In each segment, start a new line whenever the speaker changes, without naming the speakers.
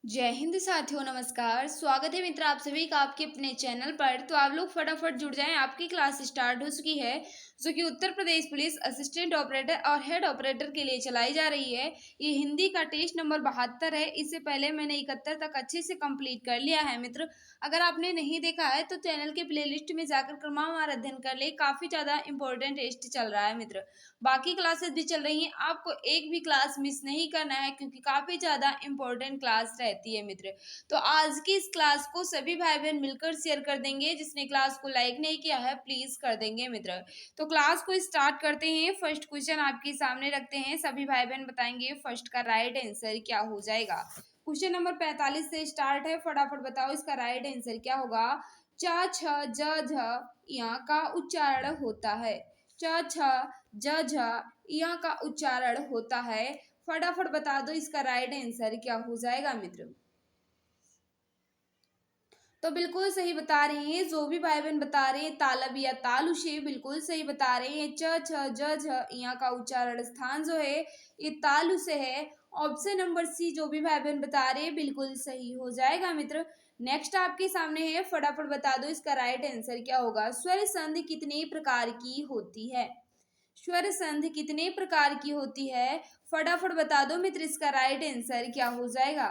जय हिंद साथियों, नमस्कार। स्वागत है मित्र आप सभी का आपके अपने चैनल पर। तो आप लोग फटाफट जुड़ जाएं, आपकी क्लास स्टार्ट हो चुकी है जो कि Uttar Pradesh police assistant operator और हेड ऑपरेटर के लिए चलाई जा रही है। ये हिंदी का टेस्ट नंबर 72 है। इससे पहले मैंने 71 तक अच्छे से कंप्लीट कर लिया है मित्र। अगर आपने नहीं देखा है तो चैनल के प्लेलिस्ट में जाकर क्रमवार अध्ययन कर ले। काफ़ी ज़्यादा इंपॉर्टेंट टेस्ट चल रहा है मित्र। बाकी क्लासेस भी चल रही हैं, आपको एक भी क्लास मिस नहीं करना है क्योंकि काफ़ी ज़्यादा इंपॉर्टेंट क्लास रहती है मित्र। तो आज की इस क्लास को सभी भाई बहन मिलकर शेयर कर देंगे। जिसने क्लास को लाइक नहीं किया है प्लीज़ कर देंगे मित्र। तो क्लास को स्टार्ट करते हैं। फर्स्ट क्वेश्चन आपके सामने रखते हैं, सभी भाई बहन बताएंगे फर्स्ट का राइट आंसर क्या हो जाएगा। क्वेश्चन नंबर 45 से स्टार्ट है, फटाफट बताओ इसका राइट आंसर क्या होगा। च छ ज झ यहाँ का उच्चारण होता है। च छ ज झ यहाँ का उच्चारण होता है। फटाफट बता दो इसका राइट आंसर क्या हो जाएगा मित्र। तो बिल्कुल सही बता रहे हैं, जो भी भाई बहन बता रहे हैं तालब या तालुशे बिल्कुल सही बता रहे हैं। च छ ज झ यहाँ का उच्चारण स्थान जो है ये तालु से है। ऑप्शन नंबर सी जो भी भाई बहन बता रहे हैं बिल्कुल सही हो जाएगा मित्र। नेक्स्ट आपके सामने है, फटाफट बता दो इसका राइट आंसर क्या होगा। स्वर संधि कितने प्रकार की होती है। स्वर संधि कितने प्रकार की होती है, फटाफट बता दो मित्र इसका राइट आंसर क्या हो जाएगा।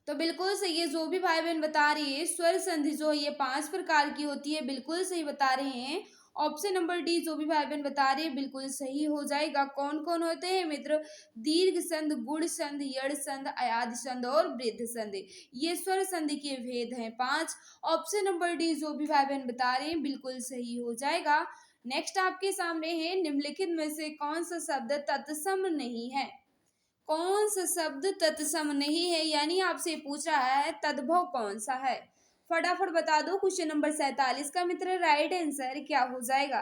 तो बिल्कुल सही है, जो भी भाई बहन बता रही है स्वर संधि जो है ये 5 प्रकार की होती है, बिल्कुल सही बता रहे हैं। ऑप्शन नंबर डी जो भी भाई बहन बता रहे हैं बिल्कुल सही हो जाएगा। कौन कौन होते हैं मित्र। दीर्घ संध, गुण संध, यड़ संध, अयाद संध और वृद्ध संध। ये स्वर संधि के भेद हैं 5। ऑप्शन नंबर डी जो भी भाई बहन बता रहे हैं बिल्कुल सही हो जाएगा। नेक्स्ट आपके सामने है, निम्नलिखित में से कौन सा शब्द तत्सम नहीं है। कौन सा शब्द तत्सम नहीं है, यानी आपसे पूछ रहा है तद्भव कौन सा है। फटाफट बता दो क्वेश्चन नंबर 47 का मित्र राइट आंसर क्या हो जाएगा।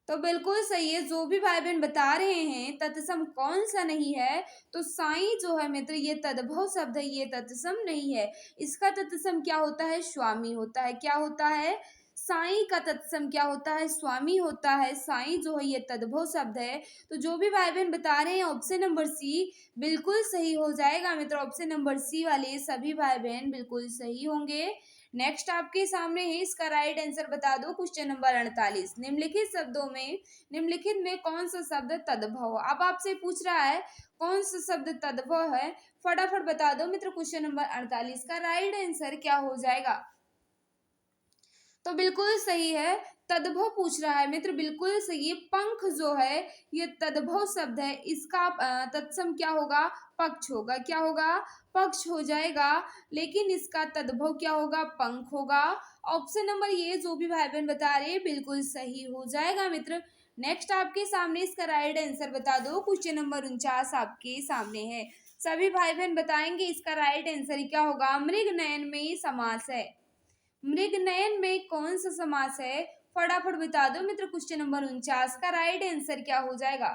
तो बिल्कुल सही है, जो भी भाई बहन बता रहे हैं तत्सम कौन सा नहीं है, तो साई जो है मित्र ये तद्भव शब्द है, ये तत्सम नहीं है। इसका तत्सम क्या होता है, स्वामी होता है। क्या होता है, साई का तत्सम क्या होता है, स्वामी होता है। साई जो है ये तद्भव शब्द है। तो जो भी भाई बहन बता रहे हैं ऑप्शन नंबर सी बिल्कुल सही हो जाएगा मित्र। ऑप्शन नंबर सी वाले सभी भाई बहन बिल्कुल सही होंगे। नेक्स्ट आपके सामने है, इसका राइट आंसर बता दो क्वेश्चन नंबर 48। निम्नलिखित में कौन सा शब्द तद्भव। अब आपसे पूछ रहा है कौन सा शब्द तद्भव है, फटाफट बता दो मित्र क्वेश्चन नंबर 48 का राइट आंसर क्या हो जाएगा। तो बिल्कुल सही है, तद्भव पूछ रहा है मित्र, बिल्कुल सही। पंख जो है ये तद्भव शब्द है, इसका तत्सम क्या होगा, पक्ष होगा। क्या होगा, पक्ष हो जाएगा। लेकिन इसका तद्भव क्या होगा, पंख होगा। ऑप्शन नंबर ये जो भी भाई बहन बता रहे हैं बिल्कुल सही हो जाएगा मित्र। नेक्स्ट आपके सामने इसका राइट आंसर बता दो क्वेश्चन नंबर 49 आपके सामने है, सभी भाई बहन बताएंगे इसका राइट आंसर क्या होगा। मृग नयन में समास है। मृग नयन में कौन सा समास है, फटाफट बता दो मित्र क्वेश्चन नंबर 49 का राइट आंसर क्या हो जाएगा।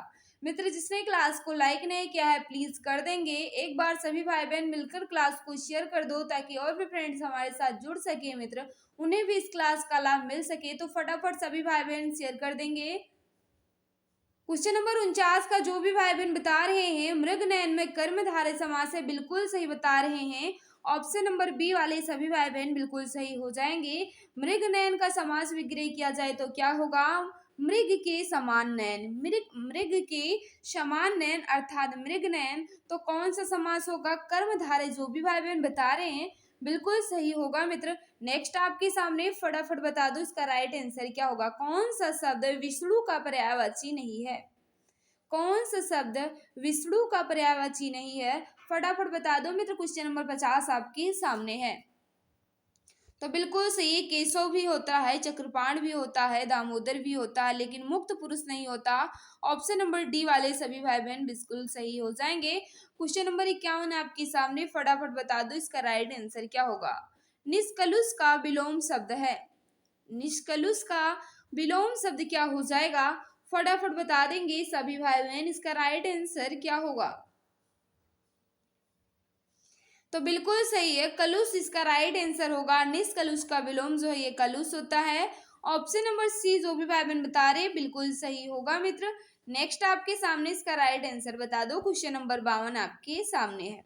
मित्र जिसने क्लास को लाइक नहीं किया है प्लीज कर देंगे। एक बार सभी भाई बहन मिलकर क्लास को शेयर कर दो ताकि और भी फ्रेंड्स हमारे साथ जुड़ सके मित्र, उन्हें भी इस क्लास का लाभ मिल सके। तो फटाफट सभी भाई बहन शेयर कर देंगे। क्वेश्चन नंबर 49 का जो भी भाई बहन बता रहे हैं मृग नयन में कर्मधारय समास है, बिल्कुल सही बता रहे हैं। ऑप्शन नंबर बी वाले सभी भाई बहन बिल्कुल सही हो जाएंगे। मृग नयन का समास विग्रह किया जाए तो क्या होगा, मृग के समान नयन। मृग के समान नयन अर्थात मृग नयन। तो कौन सा समास होगा, कर्मधारय। जो भी भाई बहन बता रहे हैं बिल्कुल सही होगा मित्र। नेक्स्ट आपके सामने फटाफट बता दो इसका राइट आंसर क्या होगा। कौन सा शब्द विष्णु का पर्यायवाची नहीं है। कौन सा शब्द विष्णु का पर्यायवाची नहीं है, फटाफट बता दो मित्र क्वेश्चन नंबर 50 आपके सामने है। तो बिल्कुल सही, केशव भी होता है, चक्रपाण भी होता है, दामोदर भी होता है, लेकिन मुक्त पुरुष नहीं होता। ऑप्शन नंबर डी वाले सभी भाई बहन बिल्कुल सही हो जाएंगे। क्वेश्चन नंबर 51 आपके सामने, फटाफट बता दो इसका राइट आंसर क्या होगा। निष्कलुष का विलोम शब्द है। निष्कलुष का विलोम शब्द क्या हो जाएगा, फटाफट बता देंगे सभी भाई बहन इसका राइट आंसर क्या होगा। तो बिल्कुल सही है, कलुष इसका राइट आंसर होगा। निष्कलुष का विलोम जो है ये कलुष होता है। ऑप्शन नंबर सी जो भी भाई बहन बता रहे हैं बिल्कुल सही होगा मित्र। नेक्स्ट आपके सामने इसका राइट आंसर बता दो। क्वेश्चन नंबर 52 आपके सामने है।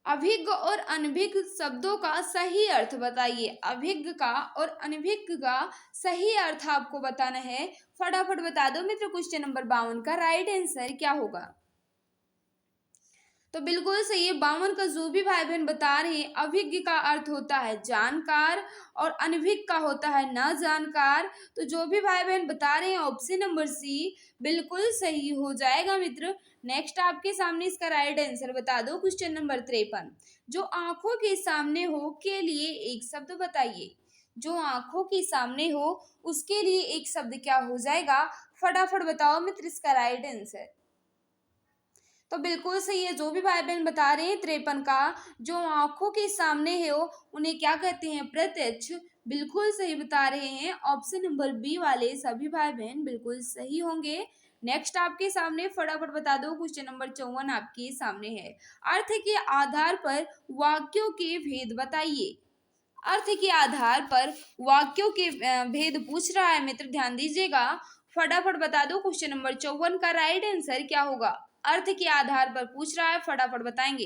अभिज्ञ और अनभिज्ञ शब्दों का सही अर्थ बताइए। अभिज्ञ का और अनभिज्ञ का सही अर्थ आपको बताना है। फटाफट बता दो मित्र। क्वेश्चन नंबर 52 का राइट आंसर क्या होगा? तो बिल्कुल सही है। 52 का जो भी भाई बहन बता रहे हैं, अभिज्ञ का अर्थ होता है जानकार और अनभिज्ञ का होता है न जानकार। तो जो भी भाई बहन बता रहे हैं ऑप्शन नंबर सी बिल्कुल सही हो जाएगा मित्र। नेक्स्ट आपके सामने इसका राइट आंसर बता दो। क्वेश्चन नंबर 53, जो आंखों के सामने हो के लिए एक शब्द बताइए। जो आंखों के सामने हो उसके लिए एक शब्द क्या हो जाएगा? फटाफट बताओ मित्र इसका राइट आंसर। तो बिल्कुल सही है। जो भी भाई बहन बता रहे हैं 53 का, जो आंखों के सामने है वो उन्हें क्या कहते हैं? प्रत्यक्ष। बिल्कुल सही बता रहे हैं। ऑप्शन नंबर बी वाले सभी भाई बहन बिल्कुल सही होंगे। नेक्स्ट आपके सामने फटाफट बता दो। क्वेश्चन नंबर 54 आपके सामने है। अर्थ के आधार पर वाक्यों के भेद बताइए। अर्थ के आधार पर वाक्यों के भेद पूछ रहा है मित्र, ध्यान दीजिएगा। फटाफट बता दो। क्वेश्चन नंबर 54 का राइट आंसर क्या होगा? अर्थ के आधार पर पूछ रहा है, फटाफट बताएंगे।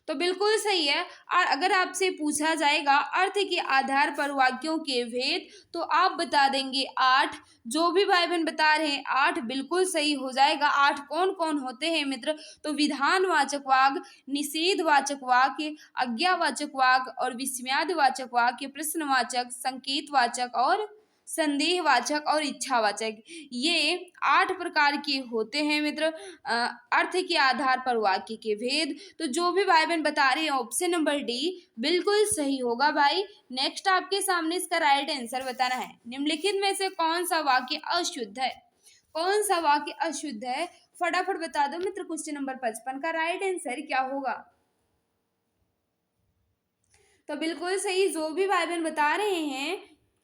तो बिल्कुल सही है। और अगर आपसे पूछा जाएगा अर्थ के आधार पर वाक्यों के भेद, तो आप बता देंगे 8। जो भी भाई बहन बता रहे हैं 8 बिल्कुल सही हो जाएगा। 8 कौन कौन होते हैं मित्र? तो विधानवाचक वाक्य, निषेधवाचक वाक्य, आज्ञावाचक वाक्य और विस्मयादिवाचक वाक्य, प्रश्नवाचक, संकेतवाचक और संदेहवाचक और इच्छावाचक। ये 8 प्रकार के होते हैं मित्र अर्थ के आधार पर वाक्य के भेद। तो जो भी भाई बहन बता रहे हैं ऑप्शन नंबर डी बिल्कुल सही होगा भाई। नेक्स्ट आपके सामने इसका राइट आंसर बताना है। निम्नलिखित में से कौन सा वाक्य अशुद्ध है? कौन सा वाक्य अशुद्ध है? फटाफट बता दो मित्र। क्वेश्चन नंबर 55 का राइट आंसर क्या होगा? तो बिल्कुल सही। जो भी भाई बहन बता रहे हैं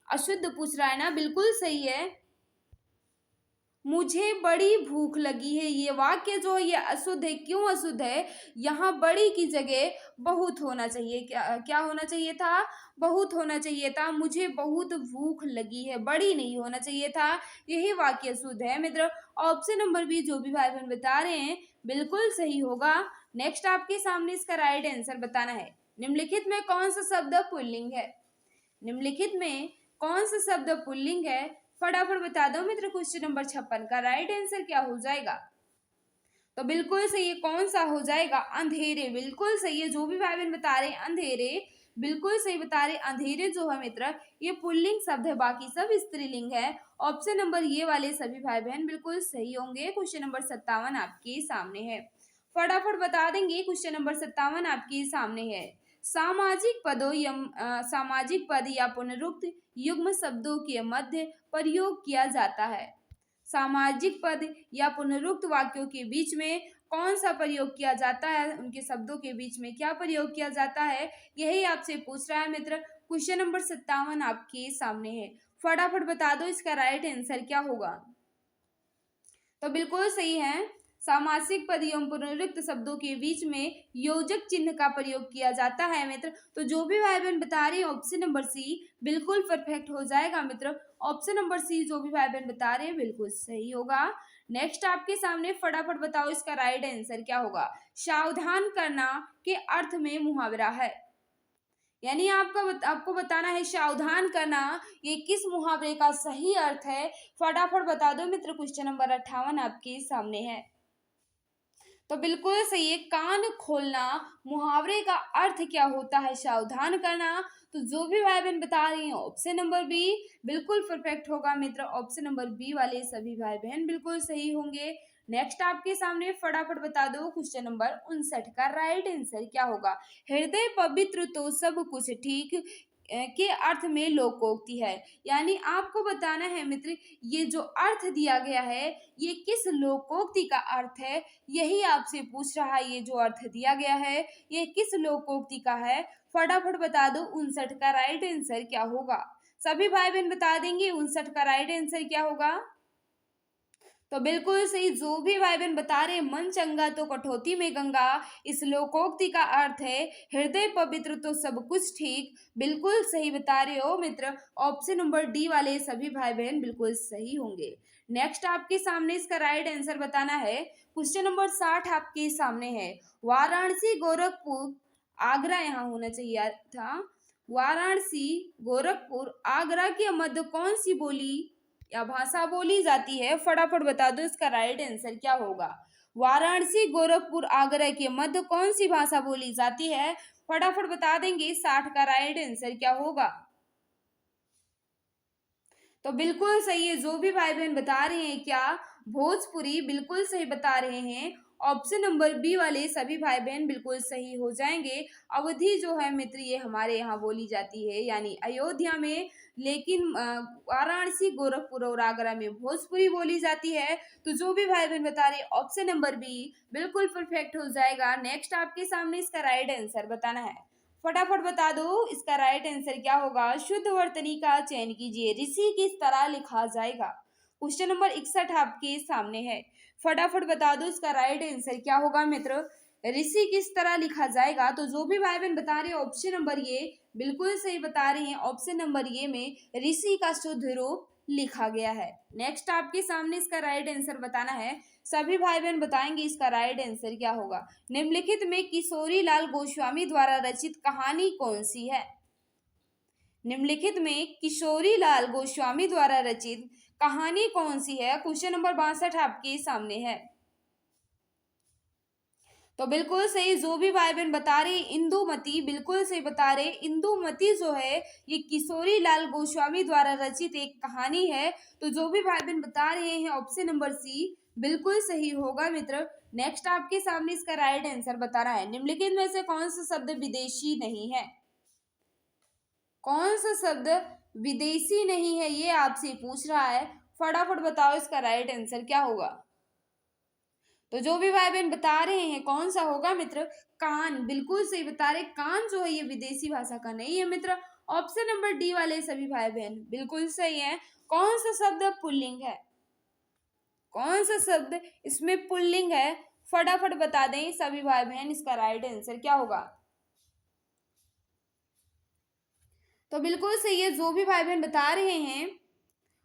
अशुद्ध पूछ रहा है ना, बिल्कुल सही है। मुझे बड़ी भूख लगी है, ये वाक्य जो है ये अशुद्ध है। क्यों अशुद्ध है? यहाँ बड़ी की जगह बहुत होना चाहिए। क्या होना चाहिए था? बहुत होना चाहिए था। मुझे बहुत भूख लगी है, बड़ी नहीं होना चाहिए था। यही वाक्य अशुद्ध है मित्र। ऑप्शन नंबर बी जो भी भाई बहन बता रहे हैं बिल्कुल सही होगा। नेक्स्ट आपके सामने इसका राइट आंसर बताना है। निम्नलिखित में कौन सा शब्द पुल्लिंग है? निम्नलिखित में कौन सा शब्द पुल्लिंग है? फटाफट बता दो मित्र। क्वेश्चन नंबर 56 का राइट आंसर क्या हो जाएगा? तो बिल्कुल सही है। कौन सा हो जाएगा? अंधेरे। बिल्कुल सही है। जो भी भाई बहन बता रहे हैं अंधेरे बिल्कुल सही बता रहे। अंधेरे जो है मित्र ये पुल्लिंग शब्द है, बाकी सब स्त्रीलिंग है। ऑप्शन नंबर ये वाले सभी भाई बहन बिल्कुल सही होंगे। क्वेश्चन नंबर 57 आपके सामने है। फटाफट बता देंगे। क्वेश्चन नंबर 57 आपके सामने है। सामाजिक पदों सामाजिक पद या पुनरुक्त युग्म शब्दों के मध्य प्रयोग किया जाता है। सामाजिक पद या पुनरुक्त वाक्यों के बीच में कौन सा प्रयोग किया जाता है? उनके शब्दों के बीच में क्या प्रयोग किया जाता है? यही आपसे पूछ रहा है मित्र। क्वेश्चन नंबर 57 आपके सामने है। फटाफट बता दो इसका राइट आंसर क्या होगा? तो बिल्कुल सही है। सामासिक पद एवं पुनरुक्त शब्दों के बीच में योजक चिन्ह का प्रयोग किया जाता है मित्र। तो जो भी भाई बहन बता रहे हैं ऑप्शन नंबर सी बिल्कुल परफेक्ट हो जाएगा मित्र। ऑप्शन नंबर सी जो भी भाई बहन बता रहे हैं बिल्कुल सही होगा। नेक्स्ट आपके सामने फटाफट बताओ इसका राइट आंसर क्या होगा? सावधान करना के अर्थ में मुहावरा है। यानी आपको बताना है सावधान करना ये किस मुहावरे का सही अर्थ है। फटाफट बता दो मित्र। क्वेश्चन नंबर 58 आपके सामने है। तो बिल्कुल सही है। कान खोलना मुहावरे का अर्थ क्या होता है? सावधान करना। तो जो भी भाई बहन बता रही हैं ऑप्शन नंबर बी बिल्कुल परफेक्ट होगा मित्र। ऑप्शन नंबर बी वाले सभी भाई बहन बिल्कुल सही होंगे। नेक्स्ट आपके सामने फटाफट बता दो। क्वेश्चन नंबर 59 का राइट आंसर क्या होगा? हृदय पवित्र तो सब कुछ ठीक के अर्थ में लोकोक्ति है। यानी आपको बताना है मित्र ये जो अर्थ दिया गया है ये किस लोकोक्ति का अर्थ है, यही आपसे पूछ रहा है। ये जो अर्थ दिया गया है ये किस लोकोक्ति का है? फटाफट बता दो। 59 का राइट आंसर क्या होगा? सभी भाई बहन बता देंगे 59 का राइट आंसर क्या होगा? तो बिल्कुल सही, जो भी भाई बहन बता रहे हैं, मन चंगा तो कठौती में गंगा, इस लोकोक्ति का अर्थ है हृदय पवित्र तो सब कुछ ठीक। बिल्कुल सही बता रहे हो मित्र, ऑप्शन नंबर डी वाले सभी भाई बहन बिल्कुल सही होंगे। नेक्स्ट आपके सामने इसका राइट आंसर बताना है। क्वेश्चन नंबर 60 आपके सामने है। वाराणसी, गोरखपुर, आगरा यहाँ होना चाहिए था। वाराणसी, गोरखपुर, आगरा के मध्य कौन सी बोली या भाषा बोली जाती है? फटाफट बता दो, इसका राइट आंसर क्या होगा। वाराणसी, गोरखपुर, आगरा के मध्य कौन सी भाषा बोली जाती है? फटाफट बता देंगे 60 का राइट आंसर क्या होगा। तो बिल्कुल सही है, जो भी भाई बहन बता रहे हैं क्या, भोजपुरी बिल्कुल सही बता रहे हैं। ऑप्शन नंबर बी वाले सभी भाई बहन बिल्कुल सही हो जाएंगे। अवधि जो है मित्र ये हमारे यहाँ बोली जाती है यानी अयोध्या में, लेकिन वाराणसी, गोरखपुर और आगरा में भोजपुरी बोली जाती है। तो जो भी भाई बहन बता रहे ऑप्शन नंबर बी बिल्कुल परफेक्ट हो जाएगा। नेक्स्ट आपके सामने इसका राइट आंसर बताना है। फटाफट बता दो इसका राइट आंसर क्या होगा। शुद्ध वर्तनी का चयन कीजिए, ऋषि किस तरह लिखा जाएगा। क्वेश्चन नंबर 61 आपके सामने है। फटाफट बता दो इसका राइट आंसर क्या होगा मित्र, ऋषि किस तरह लिखा जाएगा। तो जो भी भाई बहन बता रहे हैं ऑप्शन नंबर ये बिल्कुल सही बता रहे हैं। ऑप्शन नंबर ये में ऋषि का शुद्ध रूप लिखा गया है। नेक्स्ट आपके सामने इसका राइट आंसर बताना है। सभी भाई बहन बताएंगे इसका राइट आंसर क्या होगा। निम्नलिखित में किशोरी लाल गोस्वामी द्वारा रचित कहानी कौन सी है? निम्नलिखित में किशोरी लाल गोस्वामी द्वारा रचित कहानी कौन सी है? क्वेश्चन नंबर 62 आपके सामने है। तो बिल्कुल सही, जो भी भाई बहन बता रहे इंदुमती बिल्कुल सही बता रहे। इंदुमती जो है ये किशोरी लाल गोस्वामी द्वारा रचित एक कहानी है। तो जो भी भाई बहन बता रहे हैं ऑप्शन नंबर सी बिल्कुल सही होगा मित्र। नेक्स्ट आपके सामने इसका राइट आंसर बताना है। निम्नलिखित में से कौन सा शब्द विदेशी नहीं है? कौन सा शब्द विदेशी नहीं है ये आपसे पूछ रहा है। फटाफट बताओ इसका राइट आंसर क्या होगा। तो जो भी भाई बहन बता रहे हैं कौन सा होगा मित्र, कान बिल्कुल सही बता रहे। कान जो है ये विदेशी भाषा का नहीं है मित्र। ऑप्शन नंबर डी वाले सभी भाई बहन बिल्कुल सही है। कौन सा शब्द पुल्लिंग है? कौन सा शब्द इसमें पुल्लिंग है? फटाफट बता दें सभी भाई बहन इसका राइट आंसर क्या होगा। तो बिल्कुल सही है, जो भी भाई बहन बता रहे हैं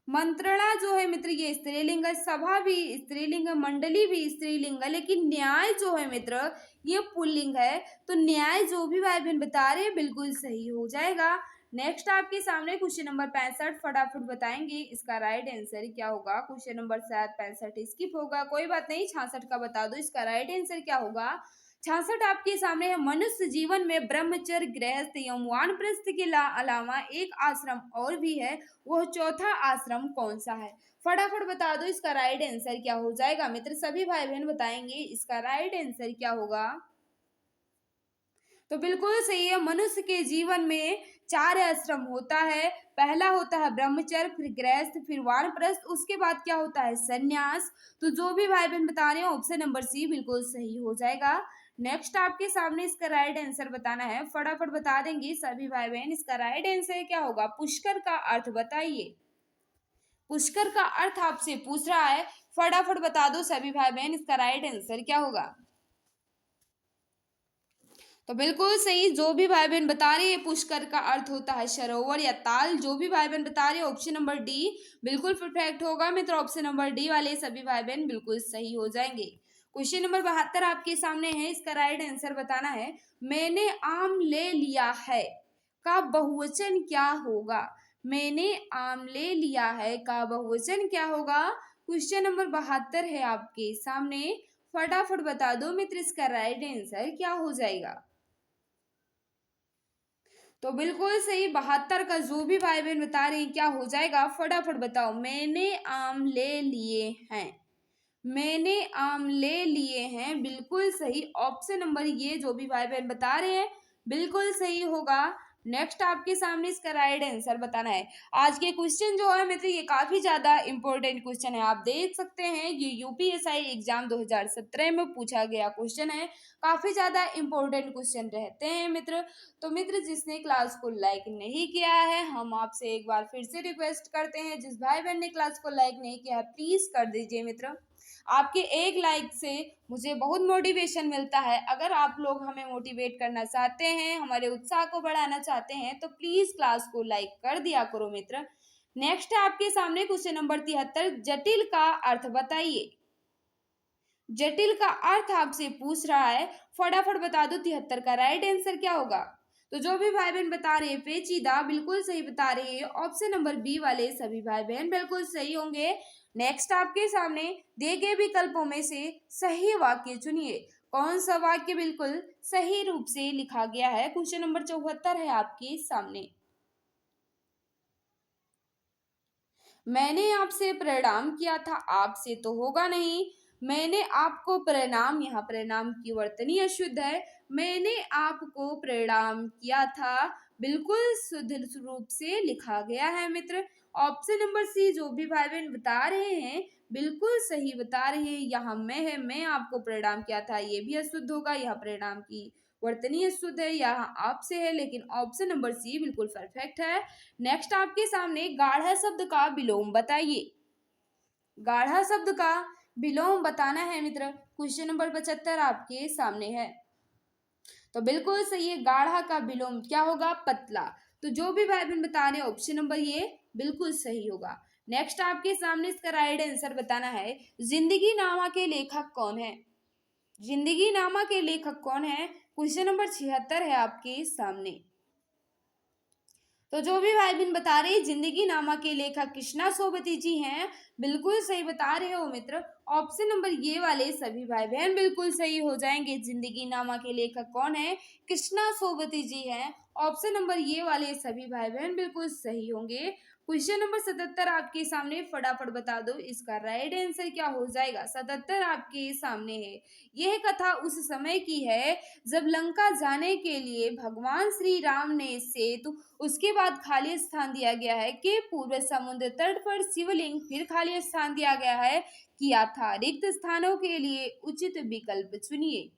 मंत्रणा जो है मित्र ये स्त्रीलिंग है, सभा भी स्त्रीलिंग है, मंडली भी स्त्रीलिंग है, लेकिन न्याय जो है मित्र ये पुल्लिंग है। तो न्याय जो भी भाई बहन बता रहे हैं बिल्कुल सही हो जाएगा। नेक्स्ट आपके सामने क्वेश्चन नंबर 65, फटाफट बताएंगे इसका राइट आंसर क्या होगा। क्वेश्चन नंबर शायद 65 स्किप होगा, कोई बात नहीं, 66 का बता दो इसका राइट आंसर क्या होगा। 66 आपके सामने है। मनुष्य जीवन में ब्रह्मचर्य, गृहस्थ एवं वानप्रस्थ के अलावा एक आश्रम और भी है, वह चौथा आश्रम कौन सा है? फटाफट बता दो इसका राइट आंसर क्या हो जाएगा मित्र। सभी भाई बहन बताएंगे इसका राइट आंसर क्या होगा। तो बिल्कुल सही है, मनुष्य के जीवन में 4 आश्रम होता है। पहला होता है ब्रह्मचर्य, फिर गृहस्थ, फिर वानप्रस्थ, उसके बाद क्या होता है सन्यास। तो जो भी भाई बहन बता रहे हैं ऑप्शन नंबर सी बिल्कुल सही हो जाएगा। नेक्स्ट आपके सामने इसका राइट आंसर बताना है। फटाफट बता देंगे सभी भाई बहन इसका राइट आंसर क्या होगा। पुष्कर का अर्थ बताइए। पुष्कर का अर्थ आपसे पूछ रहा है, फटाफट बता दो सभी भाई बहन इसका राइट आंसर क्या होगा। तो बिल्कुल सही, जो भी भाई बहन बता रहे हैं पुष्कर का अर्थ होता है सरोवर या ताल। जो भी भाई बहन बता रहे हैं ऑप्शन नंबर डी बिल्कुल परफेक्ट होगा मित्र। ऑप्शन नंबर डी वाले सभी भाई बहन बिल्कुल सही हो जाएंगे। क्वेश्चन नंबर 72 आपके सामने है, इसका राइट आंसर बताना है। मैंने आम ले लिया है का बहुवचन क्या होगा। मैंने आम ले लिया है का बहुवचन क्या होगा। क्वेश्चन नंबर 72 है आपके सामने, फटाफट बता दो मित्र इसका राइट आंसर क्या हो जाएगा। तो बिल्कुल सही, 72 का जो भी भाई बहन बता रहे हैं क्या हो जाएगा फटाफट बताओ। मैंने आम ले लिए हैं, मैंने आम ले लिए हैं बिल्कुल सही। ऑप्शन नंबर ये जो भी भाई बहन बता रहे हैं बिल्कुल सही होगा। नेक्स्ट आपके सामने इसका राइट आंसर बताना है। आज के क्वेश्चन जो है मित्र ये काफी ज्यादा इंपॉर्टेंट क्वेश्चन है, आप देख सकते हैं ये यूपीएसआई एग्जाम 2017 में पूछा गया क्वेश्चन है, काफी ज्यादा इंपॉर्टेंट क्वेश्चन रहते हैं मित्र। तो मित्र जिसने क्लास को लाइक नहीं किया है, हम आपसे एक बार फिर से रिक्वेस्ट करते हैं, जिस भाई बहन ने क्लास को लाइक नहीं किया है प्लीज कर दीजिए मित्र। आपके एक लाइक से मुझे बहुत मोटिवेशन मिलता है। अगर आप लोग हमें मोटिवेट करना चाहते हैं, हमारे उत्साह को बढ़ाना चाहते हैं तो प्लीज क्लास को लाइक कर दिया करो मित्र। नेक्स्ट है आपके सामने क्वेश्चन नंबर 73, जटिल का अर्थ बताइए। जटिल का अर्थ आपसे पूछ रहा है, फटाफट बता दो 73 का राइट आंसर क्या होगा। तो जो भी भाई बहन बता रहे हैं पेचीदा बिल्कुल सही बता रहे हैं, ऑप्शन नंबर बी वाले सभी भाई बहन बिल्कुल सही होंगे। नेक्स्ट आपके सामने दिए गए विकल्पों में से सही वाक्य चुनिए। कौन सा वाक्य बिल्कुल सही रूप से लिखा गया है, क्वेश्चन नंबर 74 है आपके सामने। मैंने आपसे प्रणाम किया था, आपसे तो होगा नहीं। मैंने आपको प्रणाम, यहाँ प्रणाम की वर्तनी अशुद्ध है। मैंने आपको प्रणाम किया था बिल्कुल शुद्ध रूप से लिखा गया है मित्र। ऑप्शन नंबर सी जो भी भाई बहन बता रहे हैं बिल्कुल सही बता रहे हैं। यहाँ मैं है, मैं आपको प्रणाम किया था, ये भी अशुद्ध होगा। यहाँ प्रणाम की वर्तनी अशुद्ध है, यहाँ आपसे है, लेकिन ऑप्शन नंबर सी बिल्कुल परफेक्ट है। नेक्स्ट आपके सामने गाढ़ा शब्द का विलोम बताइए। गाढ़ा शब्द का विलोम बताना है मित्र, क्वेश्चन नंबर 75 आपके सामने है। तो बिल्कुल सही है, गाढ़ा का विलोम क्या होगा, पतला। तो जो भी भाई बहन बता रहे हैं ऑप्शन नंबर ये बिल्कुल सही होगा। नेक्स्ट आपके सामने इसका राइट आंसर बताना है, जिंदगी नामा के लेखक कौन है। जिंदगी नामा के लेखक कौन है, क्वेश्चन नंबर 76 है आपके सामने। तो जो भी भाई बहन बता रहे हैं जिंदगी नामा के लेखक कृष्णा सोबती जी हैं, बिल्कुल सही बता रहे हो मित्र। ऑप्शन नंबर ये वाले सभी भाई बहन बिल्कुल सही हो जाएंगे। जिंदगी नामा के लेखक कौन है, कृष्णा सोबती जी हैं। ऑप्शन नंबर ये वाले सभी भाई बहन बिल्कुल सही होंगे। क्वेश्चन नंबर 77 आपके सामने, फटाफट बता दो इसका राइट आंसर क्या हो जाएगा। 77 आपके सामने है। यह कथा उस समय की है जब लंका जाने के लिए भगवान श्री राम ने सेतु, उसके बाद खाली स्थान दिया गया है कि पूर्व समुद्र तट पर शिवलिंग, फिर खाली स्थान दिया गया है किया था। रिक्त स्थानों के लिए उचित विकल्प चुनिए।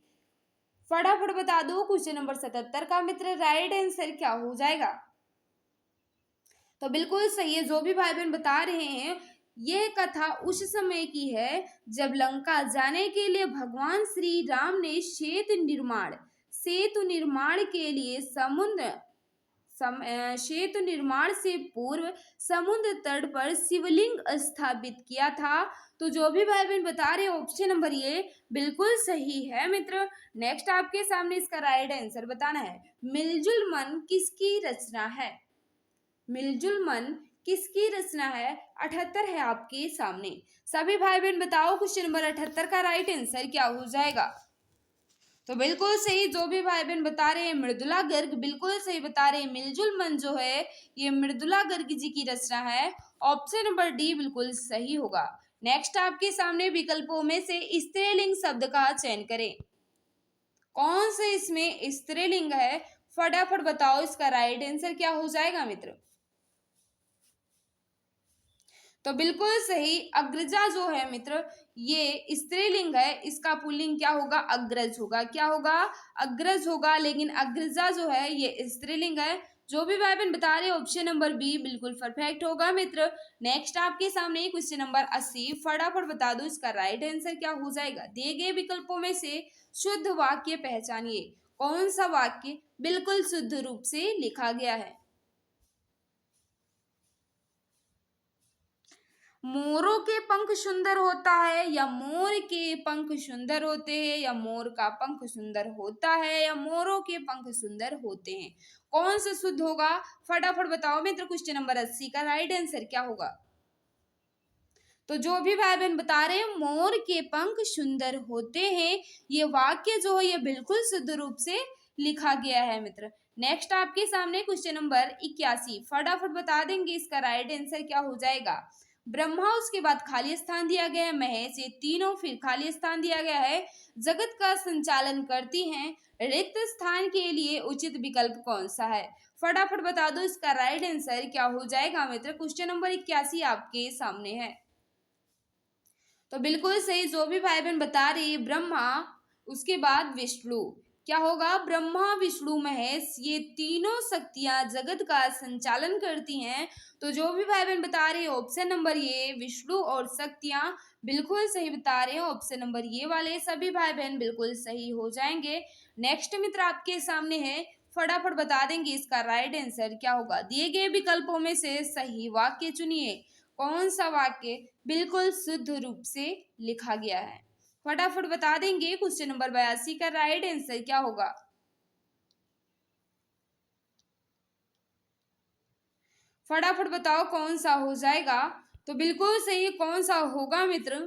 फटाफट बता दो क्वेश्चन नंबर 77 का मित्र राइट आंसर क्या हो जाएगा। तो बिल्कुल सही है, जो भी भाई बहन बता रहे हैं यह कथा उस समय की है जब लंका जाने के लिए भगवान श्री राम ने सेतु निर्माण के लिए सेतु निर्माण से पूर्व समुद्र तट पर शिवलिंग स्थापित किया था। तो जो भी भाई बहन बता रहे ऑप्शन नंबर ये बिल्कुल सही है मित्र। नेक्स्ट आपके सामने इसका राइट आंसर बताना है, मिलजुल मन किसकी रचना है। मिलजुल मन किसकी रचना है, 78 है आपके सामने। सभी भाई बहन बताओ क्वेश्चन नंबर 78 का राइट आंसर क्या हो जाएगा। तो बिल्कुल सही, जो भी भाई बहन बता रहे हैं मृदुला गर्ग बिल्कुल सही बता रहे हैं। मिलजुल मन जो है ये मृदुला गर्ग जी की रचना है। ऑप्शन नंबर डी बिल्कुल सही होगा। नेक्स्ट आपके सामने विकल्पों में से स्त्रीलिंग शब्द का चयन करें। कौन से इसमें स्त्रीलिंग है, फटाफट बताओ इसका राइट आंसर क्या हो जाएगा मित्र। तो बिल्कुल सही, अग्रजा जो है मित्र ये स्त्रीलिंग है, इसका पुल्लिंग क्या होगा, अग्रज होगा। क्या होगा, अग्रज होगा, लेकिन अग्रजा जो है ये स्त्रीलिंग है। जो भी भाई बहन बता रहे ऑप्शन नंबर बी बिल्कुल परफेक्ट होगा मित्र। नेक्स्ट आपके सामने क्वेश्चन नंबर 80, फटाफट बता दो इसका राइट आंसर क्या हो जाएगा। दिए गए विकल्पों में से शुद्ध वाक्य पहचानिए। कौन सा वाक्य बिल्कुल शुद्ध रूप से लिखा गया है। मोरों के पंख सुंदर होता है, या मोर के पंख सुंदर होते हैं, या मोर का पंख सुंदर होता है, या मोरों के पंख सुंदर होते हैं। कौन सा शुद्ध होगा, फटाफट बताओ मित्र। क्वेश्चन नंबर 80 का राइट आंसर क्या होगा। तो जो भी भाई बहन बता रहे हैं मोर के पंख सुंदर होते हैं, ये वाक्य जो है ये बिल्कुल शुद्ध रूप से लिखा गया है मित्र। नेक्स्ट आपके सामने क्वेश्चन नंबर 81, फटाफट बता देंगे इसका राइट आंसर क्या हो जाएगा। ब्रह्मा उसके बाद खाली स्थान दिया गया है, महेश ये तीनों फिर खाली स्थान दिया गया है, जगत का संचालन करती हैं, रिक्त स्थान के लिए उचित विकल्प कौन सा है? फटाफट बता दो इसका राइट आंसर क्या हो जाएगा मित्र। क्वेश्चन नंबर 81 आपके सामने है। तो बिल्कुल सही, जो भी भाई बहन बता रही है ब्रह्मा उसके बाद विष्णु, क्या होगा? ब्रह्मा विष्णु महेश ये तीनों शक्तियां जगत का संचालन करती हैं। तो जो भी भाई बहन बता रहे हैं ऑप्शन नंबर ये विष्णु और शक्तियां बिल्कुल सही बता रहे हैं, ऑप्शन नंबर ये वाले सभी भाई बहन बिल्कुल सही हो जाएंगे। नेक्स्ट मित्र आपके सामने है, फटाफट बता देंगे इसका राइट आंसर क्या होगा। दिए गए विकल्पों में से सही वाक्य चुनिए। कौन सा वाक्य बिल्कुल शुद्ध रूप से लिखा गया है? फटाफट बता देंगे। क्वेश्चन नंबर 82 का राइट आंसर क्या होगा? फटाफट बताओ कौन सा हो जाएगा। तो बिल्कुल सही, कौन सा होगा मित्र?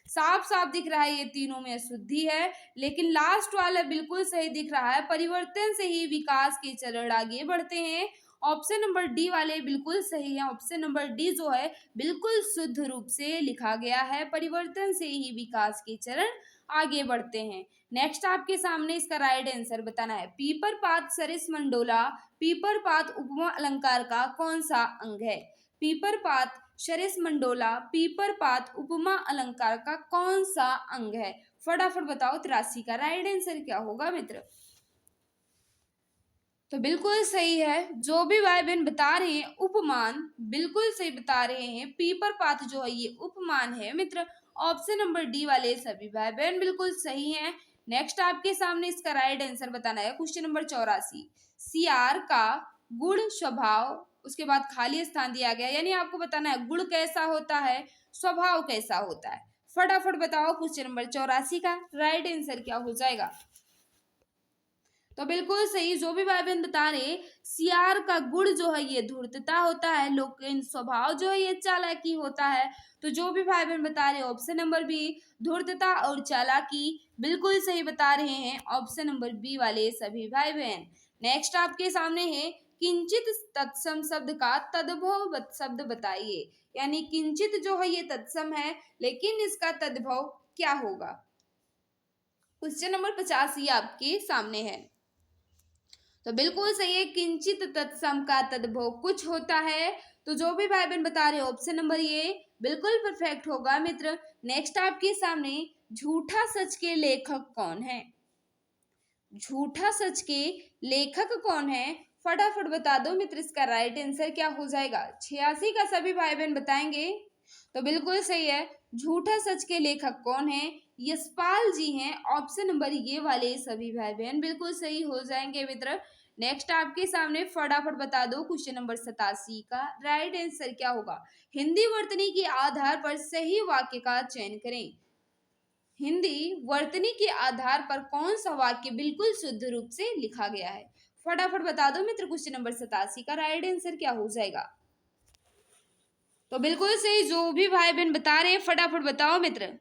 साफ साफ दिख रहा है ये तीनों में अशुद्धि है, लेकिन लास्ट वाला बिल्कुल सही दिख रहा है, परिवर्तन से ही विकास के चरण आगे बढ़ते हैं। ऑप्शन नंबर डी वाले बिल्कुल सही है, ऑप्शन नंबर डी जो है बिल्कुल शुद्ध रूप से लिखा गया है, परिवर्तन से ही विकास के चरण आगे बढ़ते हैं। नेक्स्ट आपके सामने इसका राइट आंसर बताना है। पीपर पात सरिस मंडोला पीपर पात उपमा अलंकार का कौन सा अंग है? पीपर पात शरिस मंडोला पीपर पात उपमा अलंकार का कौन सा अंग है? फटाफट बताओ 83 का राइट आंसर क्या होगा मित्र। तो बिल्कुल सही है, जो भी भाई बहन बता रहे हैं उपमान बिल्कुल सही बता रहे हैं। पीपर पात जो है ये उपमान है मित्र, ऑप्शन नंबर डी वाले सभी भाई बहन बिल्कुल सही हैं। नेक्स्ट आपके सामने इसका राइट आंसर बताना है। क्वेश्चन नंबर 84, सियार का गुण स्वभाव उसके बाद खाली स्थान दिया गया, यानी आपको बताना है गुण कैसा होता है, स्वभाव कैसा होता है। फटाफट बताओ क्वेश्चन नंबर 84 का राइट आंसर क्या हो जाएगा। तो बिल्कुल सही, जो भी भाई बहन बता रहे सियार का गुण जो है ये धूर्तता होता है, लेकिन स्वभाव जो है ये चालाकी होता है। तो जो भी भाई बहन बता रहे ऑप्शन नंबर बी धूर्तता और चालाकी बिल्कुल सही बता रहे हैं, ऑप्शन नंबर बी वाले सभी भाई बहन। नेक्स्ट आपके सामने है, किंचित तत्सम शब्द का तद्भव शब्द बताइए, यानी किंचित जो है ये तत्सम है, लेकिन इसका तद्भव क्या होगा? क्वेश्चन नंबर 85 आपके सामने है। तो बिल्कुल सही है, किंचित तत्सम का तद्भव कुछ होता है। तो जो भी भाई बहन बता रहे हो ऑप्शन नंबर ये बिल्कुल परफेक्ट होगा मित्र। नेक्स्ट आपके सामने, झूठा सच के लेखक कौन है? झूठा सच के लेखक कौन है? फटाफट बता दो मित्र, इसका राइट आंसर क्या हो जाएगा। 86 का सभी भाई बहन बताएंगे। तो बिल्कुल सही है, झूठा सच के लेखक कौन है? यशपाल जी हैं, ऑप्शन नंबर ये वाले सभी भाई बहन बिल्कुल सही हो जाएंगे मित्र। नेक्स्ट आपके सामने फटाफट बता दो क्वेश्चन नंबर 87 का राइट आंसर क्या होगा। हिंदी वर्तनी के आधार पर सही वाक्य का चयन करें। हिंदी वर्तनी के आधार पर कौन सा वाक्य बिल्कुल शुद्ध रूप से लिखा गया है? फटाफट बता दो मित्र, क्वेश्चन नंबर 87 का राइट आंसर क्या हो जाएगा। तो बिल्कुल सही, जो भी भाई बहन बता रहे हैं फटाफट बताओ मित्र।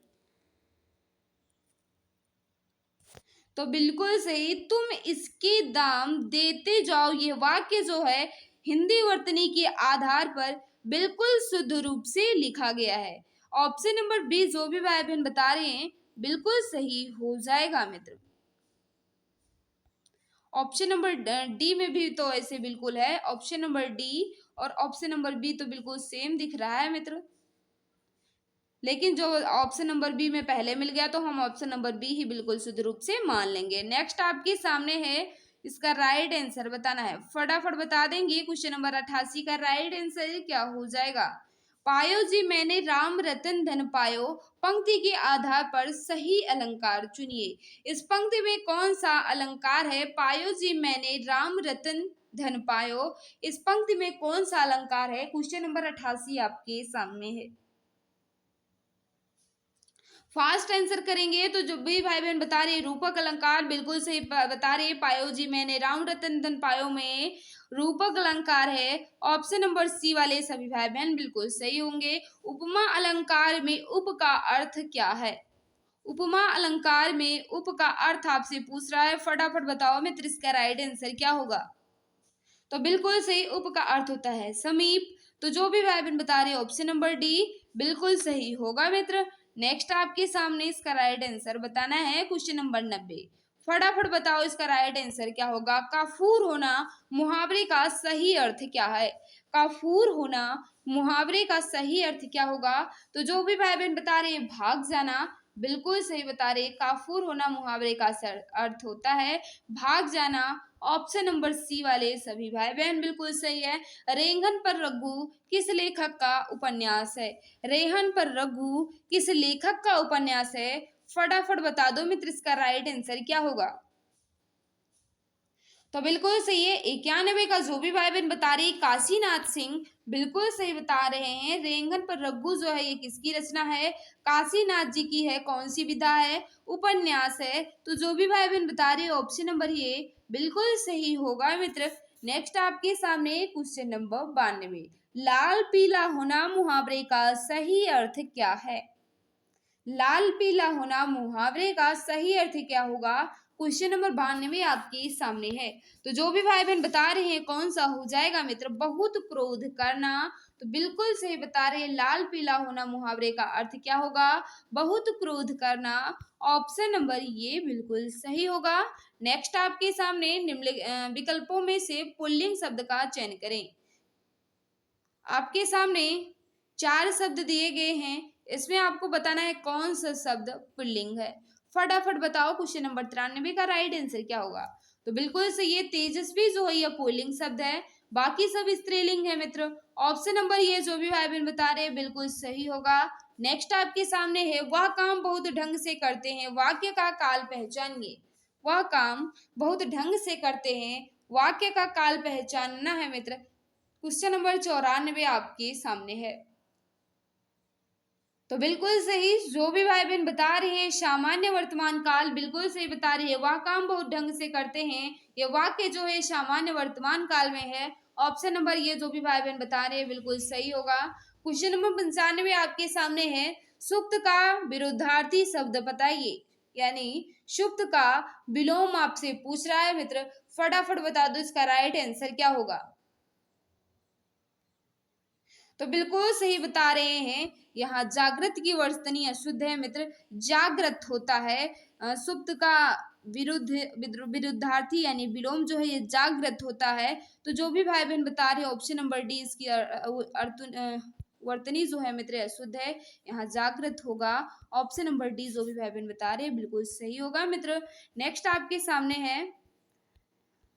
तो बिल्कुल सही, तुम इसके दाम देते जाओ ये वाक्य जो है हिंदी वर्तनी के आधार पर बिल्कुल शुद्ध रूप से लिखा गया है। ऑप्शन नंबर बी जो भी भाई बहन बता रहे हैं बिल्कुल सही हो जाएगा मित्र। ऑप्शन नंबर डी में भी तो ऐसे बिल्कुल है, ऑप्शन नंबर डी और ऑप्शन नंबर बी तो बिल्कुल सेम दिख रहा है मित्र, लेकिन जो ऑप्शन नंबर बी में पहले मिल गया तो हम ऑप्शन नंबर बी ही बिल्कुल शुद्ध रूप से मान लेंगे। नेक्स्ट आपके सामने है, इसका राइट आंसर बताना है। फटाफट बता देंगे क्वेश्चन नंबर 88 का राइट आंसर क्या हो जाएगा। पायो जी मैंने राम रतन धन पायो पंक्ति के आधार पर सही अलंकार चुनिए। इस पंक्ति में कौन सा अलंकार है? पायो जी मैंने राम रतन धन पायो, इस पंक्ति में कौन सा अलंकार है? क्वेश्चन नंबर 88 आपके सामने है। फास्ट आंसर करेंगे तो जो भी भाई बहन बता रहे रूपक अलंकार बिल्कुल सही बता रहे। पायो जी मैंने राम रतन धन पायो में रूपक अलंकार है, ऑप्शन नंबर सी वाले सभी भाई बहन बिल्कुल सही होंगे। उपमा अलंकार में उप का अर्थ क्या है? उपमा अलंकार में उप का अर्थ आपसे पूछ रहा है, फटाफट बताओ मित्र, इसका राइट आंसर क्या होगा। तो बिल्कुल सही, उप का अर्थ होता है समीप। तो जो भी भाई बहन बता रहे ऑप्शन नंबर डी बिल्कुल सही होगा मित्र। नेक्स्ट आपके सामने इसका राइट आंसर बताना है क्वेश्चन नंबर 90। फटाफट बताओ इसका राइट आंसर क्या होगा। काफूर होना मुहावरे का सही अर्थ क्या है। काफूर होना मुहावरे का सही अर्थ क्या होगा। तो जो भी भाई बहन बता रहे हैं भाग जाना, बिल्कुल सही बता रहे। काफूर होना मुहावरे का अर्थ होता है भाग जाना। ऑप्शन नंबर सी वाले सभी भाई बहन बिल्कुल सही है। रेंगन पर रघु किस लेखक का उपन्यास है। रेहन पर रघु किस लेखक का उपन्यास है। फटाफट बता दो मित्र इसका राइट आंसर क्या होगा। तो बिल्कुल सही है 91 का जो भी भाई बहन बता रही काशीनाथ सिंह बिल्कुल सही बता रहे हैं। रेंगन पर रघु जो है ये किसकी रचना है। काशीनाथ जी की है। कौन सी विधा है, उपन्यास है। तो जो भी भाई बहन बता रहे ऑप्शन नंबर ये बिल्कुल सही होगा मित्र। नेक्स्ट आपके सामने क्वेश्चन नंबर 92। लाल पीला होना मुहावरे का सही अर्थ क्या है। लाल पीला होना मुहावरे का सही अर्थ क्या होगा। क्वेश्चन नंबर 92 आपके सामने है। तो जो भी भाई बहन बता रहे हैं कौन सा हो जाएगा मित्र। बहुत क्रोध करना। तो बिल्कुल सही बता रहे हैं लाल पीला होना मुहावरे का अर्थ क्या होगा। बहुत क्रोध करना। ऑप्शन नंबर ये बिल्कुल सही होगा। नेक्स्ट आपके सामने निम्न विकल्पों में से पुल्लिंग शब्द का चयन करें। आपके सामने 4 शब्द दिए गए हैं। इसमें आपको बताना है कौन सा शब्द पुल्लिंग है। फटाफट बताओ क्वेश्चन नंबर 93 का राइट आंसर क्या होगा। तो बिल्कुल से ये तेजस्वी जो है ये पुल्लिंग शब्द है। बाकी सब स्त्रीलिंग है मित्र। ऑप्शन नंबर ये जो भी भाई बहन बता रहे हैं बिल्कुल सही होगा। नेक्स्ट आपके सामने है वह काम बहुत ढंग से करते हैं वाक्य का काल पहचानिए। वह काम बहुत ढंग से करते हैं वाक्य का काल पहचानना है मित्र। क्वेश्चन नंबर 94 आपके सामने है। तो बिल्कुल सही जो भी भाई बहन बता रहे हैं सामान्य वर्तमान काल बिल्कुल सही बता रही है। वह काम बहुत ढंग से करते हैं ये वाक्य जो है सामान्य वर्तमान काल में है। ऑप्शन नंबर ये जो भी भाई बहन बता रहे हैं बिल्कुल सही होगा। क्वेश्चन नंबर 95 आपके सामने है। सुप्त का विरुद्धार्थी शब्द बताइए। यानी सुप्त का विलोम आपसे पूछ रहा है मित्र। फटाफट बता दो इसका राइट आंसर क्या होगा। तो बिल्कुल सही बता रहे हैं। यहाँ जागृत की वर्तनी अशुद्ध है मित्र। जागृत होता है। सुप्त का विरुद्धार्थी यानी विलोम जो है ये जागृत होता है। तो जो भी भाई बहन बता रहे हैं ऑप्शन नंबर डी इसकी वर्तनी जो है मित्र अशुद्ध है। यहाँ जागृत होगा। ऑप्शन नंबर डी जो भी भाई बहन बता रहे हैं बिल्कुल सही होगा मित्र। नेक्स्ट आपके सामने है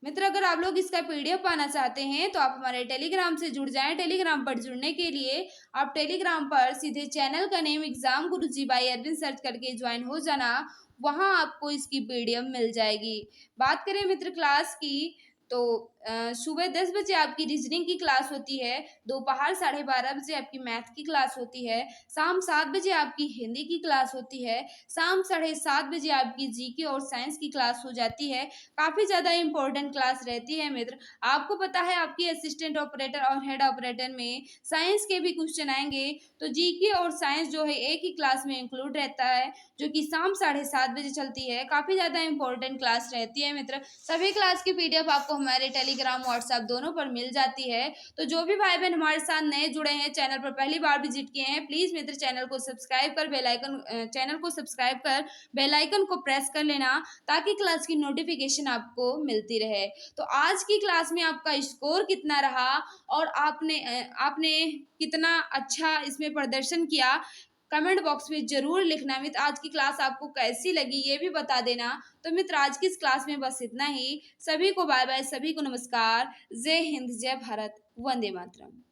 मित्र अगर आप लोग इसका पीडीएफ पाना चाहते हैं तो आप हमारे टेलीग्राम से जुड़ जाएं। टेलीग्राम पर जुड़ने के लिए आप टेलीग्राम पर सीधे चैनल का नेम एग्जाम गुरुजी बाय अरविंद सर्च करके ज्वाइन हो जाना। वहां आपको इसकी पीडीएफ मिल जाएगी। बात करें मित्र क्लास की तो सुबह 10 बजे आपकी रीजनिंग की क्लास होती है। दोपहर 12:30 बजे आपकी मैथ की क्लास होती है। शाम 7 बजे आपकी हिंदी की क्लास होती है। शाम 7:30 बजे आपकी जीके और साइंस की क्लास हो जाती है। काफ़ी ज़्यादा इंपॉर्टेंट क्लास रहती है मित्र। आपको पता है आपकी असिस्टेंट ऑपरेटर और हेड ऑपरेटर में साइंस के भी क्वेश्चन आएंगे। तो जीके और साइंस जो है एक ही क्लास में इंक्लूड रहता है जो कि शाम 7:30 बजे चलती है। काफ़ी ज़्यादा इंपॉर्टेंट क्लास रहती है मित्र। सभी क्लास की पीडीएफ आपको हमारे टेलीग्राम व्हाट्सएप दोनों पर मिल जाती है। तो जो भी भाई बहन हमारे साथ नए जुड़े हैं चैनल पर पहली बार विजिट किए हैं प्लीज़ मित्र चैनल को सब्सक्राइब कर बेल आइकन को प्रेस कर लेना ताकि क्लास की नोटिफिकेशन आपको मिलती रहे। तो आज की क्लास में आपका स्कोर कितना रहा और आपने कितना अच्छा इसमें प्रदर्शन किया कमेंट बॉक्स में जरूर लिखना। मित्र आज की क्लास आपको कैसी लगी ये भी बता देना। तो मित्र आज की इस क्लास में बस इतना ही। सभी को बाय बाय, सभी को नमस्कार। जय हिंद, जय भारत, वंदे मातरम।